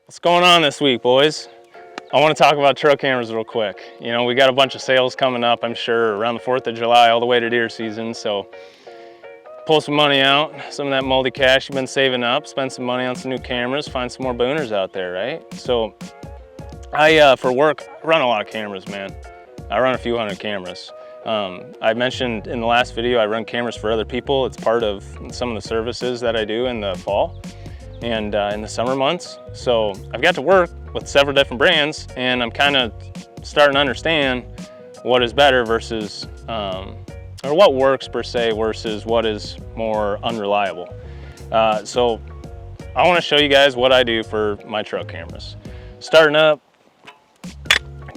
What's going on this week, boys? I want to talk about trail cameras real quick. You know, we got a bunch of sales coming up, I'm sure, around the 4th of July all the way to deer season. So pull some money out, some of that moldy cash you've been saving up, spend some money on some new cameras, find some more booners out there, right? So I, for work, run a lot of cameras, man. I run a few hundred cameras. I mentioned in the last video, I run cameras for other people. It's part of some of the services that I do in the fall and in the summer months. So I've got to work with several different brands, and I'm kind of starting to understand what is better versus, or what works per se versus what is more unreliable. So I want to show you guys what I do for my trail cameras. Starting up,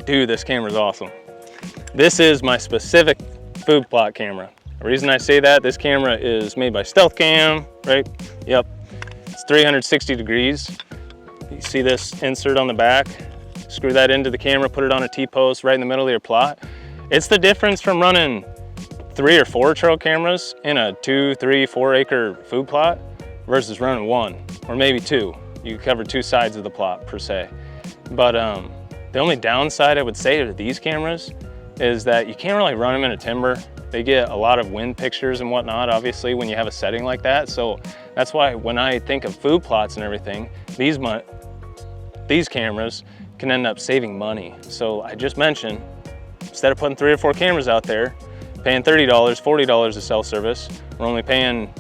dude, this camera is awesome. This is my specific food plot camera. The reason I say that, this camera is made by Tact Cam, right? Yep. It's 360 degrees. You see this insert on the back? Screw that into the camera, put it on a T-post right in the middle of your plot. It's the difference from running 3 or 4 trail cameras in a 2, 3, 4 acre food plot versus running 1 or maybe 2. You cover 2 sides of the plot per se. But the only downside I would say to these cameras is that you can't really run them in a timber. They get a lot of wind pictures and whatnot, obviously, when you have a setting like that. So that's why when I think of food plots and everything, these cameras can end up saving money. So I just mentioned, instead of putting 3 or 4 cameras out there, paying $30, $40 a cell service, we're only paying,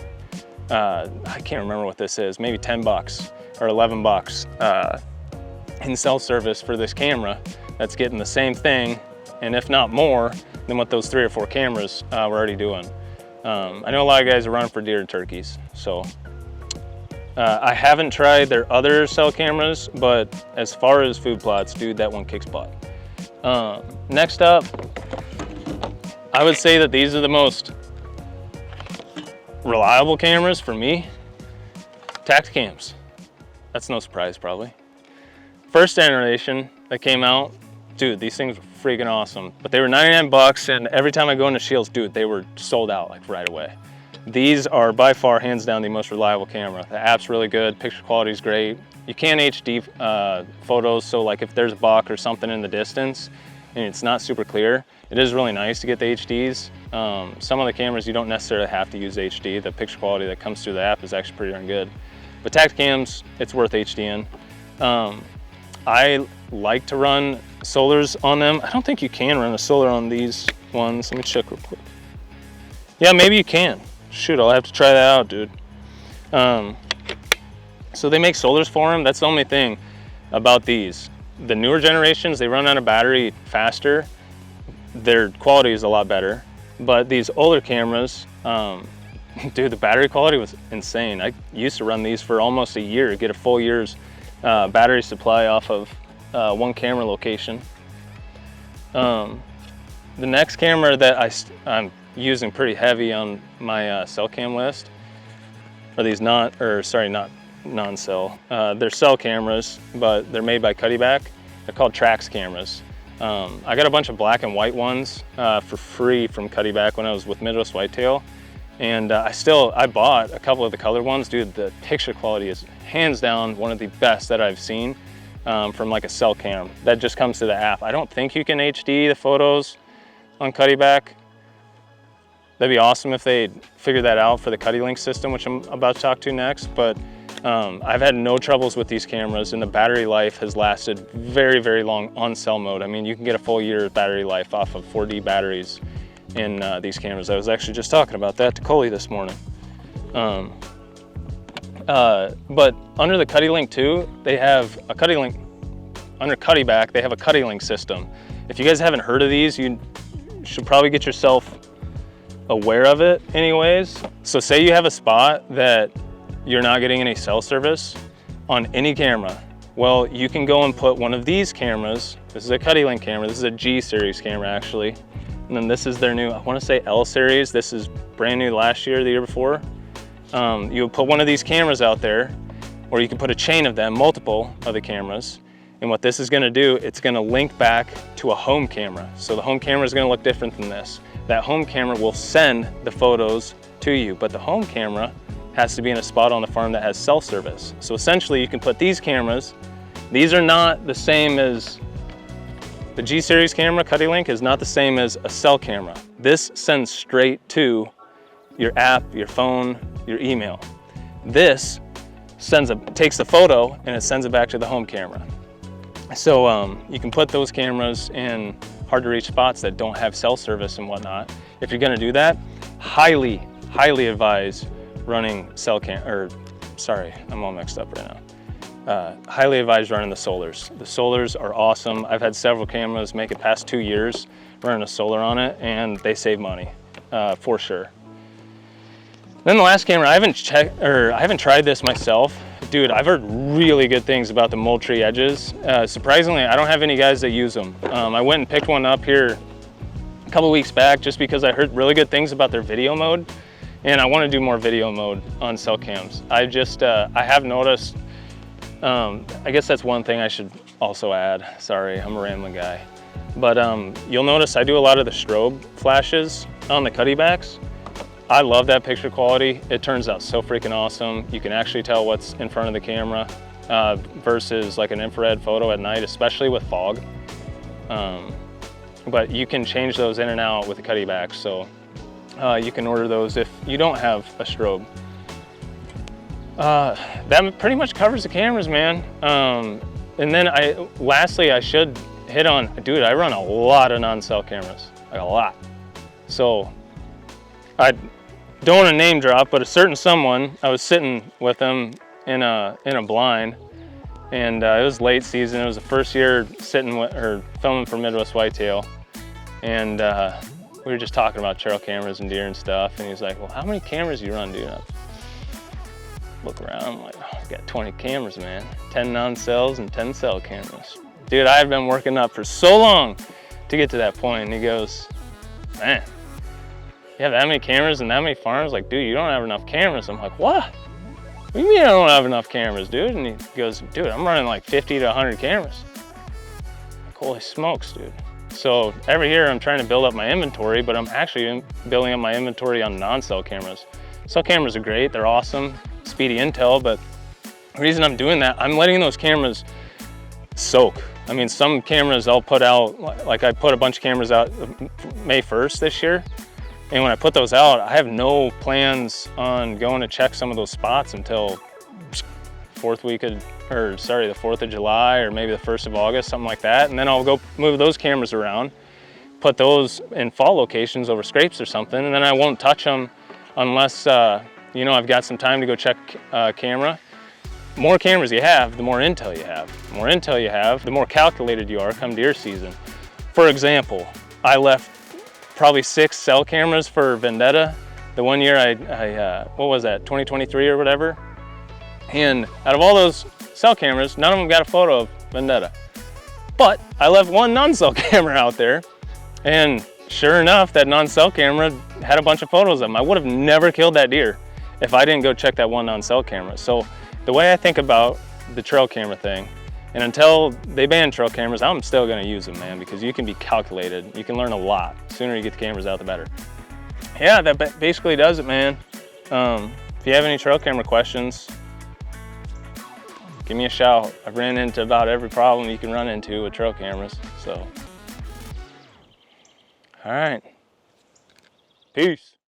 I can't remember what this is, maybe 10 bucks or 11 bucks in cell service for this camera that's getting the same thing, and if not more, than what those 3 or 4 cameras we're already doing. I know a lot of guys are running for deer and turkeys, so I haven't tried their other cell cameras, but as far as food plots, dude, that one kicks butt. Next up, I would say that these are the most reliable cameras for me. Tact Cams. That's no surprise, probably. First generation that came out, dude, these things were freaking awesome. But they were 99 bucks, and every time I go into Shields, dude, they were sold out like right away. These are by far, hands down, the most reliable camera. The app's really good, picture quality is great. You can HD photos, so like if there's a buck or something in the distance and it's not super clear, it is really nice to get the HDs. Some of the cameras you don't necessarily have to use HD. The picture quality that comes through the app is actually pretty darn good. But Tact Cams, it's worth HDing. I like to run solars on them. I don't think you can run a solar on these ones. Let me check real quick. Yeah, maybe you can. Shoot, I'll have to try that out, dude. So they make solars for them. That's the only thing about these. The newer generations, they run out of battery faster. Their quality is a lot better. But these older cameras, dude, the battery quality was insane. I used to run these for almost a year, get a full year's battery supply off of 1 camera location. The next camera that I'm using pretty heavy on my cell cam list are these not non-cell. They're cell cameras, but they're made by Cuddyback. They're called Tact cameras. I got a bunch of black and white ones for free from Cuddyback when I was with Midwest Whitetail. And I bought a couple of the color ones. Dude, the picture quality is hands down one of the best that I've seen from like a cell cam. That just comes to the app. I don't think you can HD the photos on Cuddyback. That'd be awesome if they figured that out for the Cuddy Link system, which I'm about to talk to next. But I've had no troubles with these cameras, and the battery life has lasted very, very long on cell mode. I mean, you can get a full year of battery life off of 4D batteries in these cameras. I was actually just talking about that to Coley this morning. But under the Cuddy Link 2, they have a Cuddy Link, under Cuddyback, they have a Cuddy Link system. If you guys haven't heard of these, you should probably get yourself aware of it anyways. So say you have a spot that you're not getting any cell service on any camera. Well, you can go and put one of these cameras. This is a Cuddy Link camera. This is a G series camera actually. And then this is their new, I want to say L series. This is brand new last year, the year before. You would put one of these cameras out there, or you can put a chain of them, multiple of the cameras. And what this is going to do, it's going to link back to a home camera. So the home camera is going to look different than this. That home camera will send the photos to you, but the home camera has to be in a spot on the farm that has cell service. So essentially you can put these cameras These are not the same as the G series camera. Cuddy Link is not the same as a cell camera. This sends straight to your app, your phone, your email. This takes the photo and it sends it back to the home camera. So you can put those cameras in hard to reach spots that don't have cell service and whatnot. If you're gonna do that, highly advise running I'm all mixed up right now. Highly advise running the solars. The solars are awesome. I've had several cameras make it past 2 years running a solar on it, and they save money for sure. Then the last camera, I haven't tried this myself. Dude, I've heard really good things about the Moultrie Edges. Surprisingly, I don't have any guys that use them. I went and picked one up here a couple weeks back just because I heard really good things about their video mode, and I want to do more video mode on cell cams. I have noticed, I guess that's one thing I should also add. Sorry, I'm a rambling guy. But you'll notice I do a lot of the strobe flashes on the Cuddybacks. I love that picture quality. It turns out so freaking awesome. You can actually tell what's in front of the camera versus like an infrared photo at night, especially with fog. But you can change those in and out with the Cuddyback, so you can order those if you don't have a strobe. That pretty much covers the cameras, man. And then lastly, I should hit on, dude, I run a lot of non-cell cameras, like a lot. So I don't want to name drop, but a certain someone, I was sitting with them in a blind, and it was late season. It was the first year filming for Midwest Whitetail, and we were just talking about trail cameras and deer and stuff, and he's like, well, how many cameras do you run, dude? I look around, I'm like, oh, I got 20 cameras, man. 10 non-cells and 10 cell cameras. Dude, I've been working up for so long to get to that point, and he goes, man, you have that many cameras and that many farms? Like, dude, you don't have enough cameras. I'm like, what? What do you mean I don't have enough cameras, dude? And he goes, dude, I'm running like 50 to 100 cameras. Like, holy smokes, dude. So every year I'm trying to build up my inventory, but I'm actually building up my inventory on non-cell cameras. Cell cameras are great, they're awesome, speedy intel, but the reason I'm doing that, I'm letting those cameras soak. I mean, some cameras I'll put out, like I put a bunch of cameras out May 1st this year. And when I put those out, I have no plans on going to check some of those spots until the 4th of July, or maybe the 1st of August, something like that. And then I'll go move those cameras around, put those in fall locations over scrapes or something, and then I won't touch them unless, you know, I've got some time to go check camera. The more cameras you have, the more intel you have. The more intel you have, the more calculated you are come deer season. For example, I left probably 6 cell cameras for Vendetta. The one year what was that, 2023 or whatever? And out of all those cell cameras, none of them got a photo of Vendetta. But I left one non-cell camera out there, and sure enough, that non-cell camera had a bunch of photos of them. I would have never killed that deer if I didn't go check that one non-cell camera. So the way I think about the trail camera thing, and until they ban trail cameras, I'm still gonna use them, man, because you can be calculated. You can learn a lot. The sooner you get the cameras out, the better. Yeah, that basically does it, man. If you have any trail camera questions, give me a shout. I've ran into about every problem you can run into with trail cameras, so. All right, peace.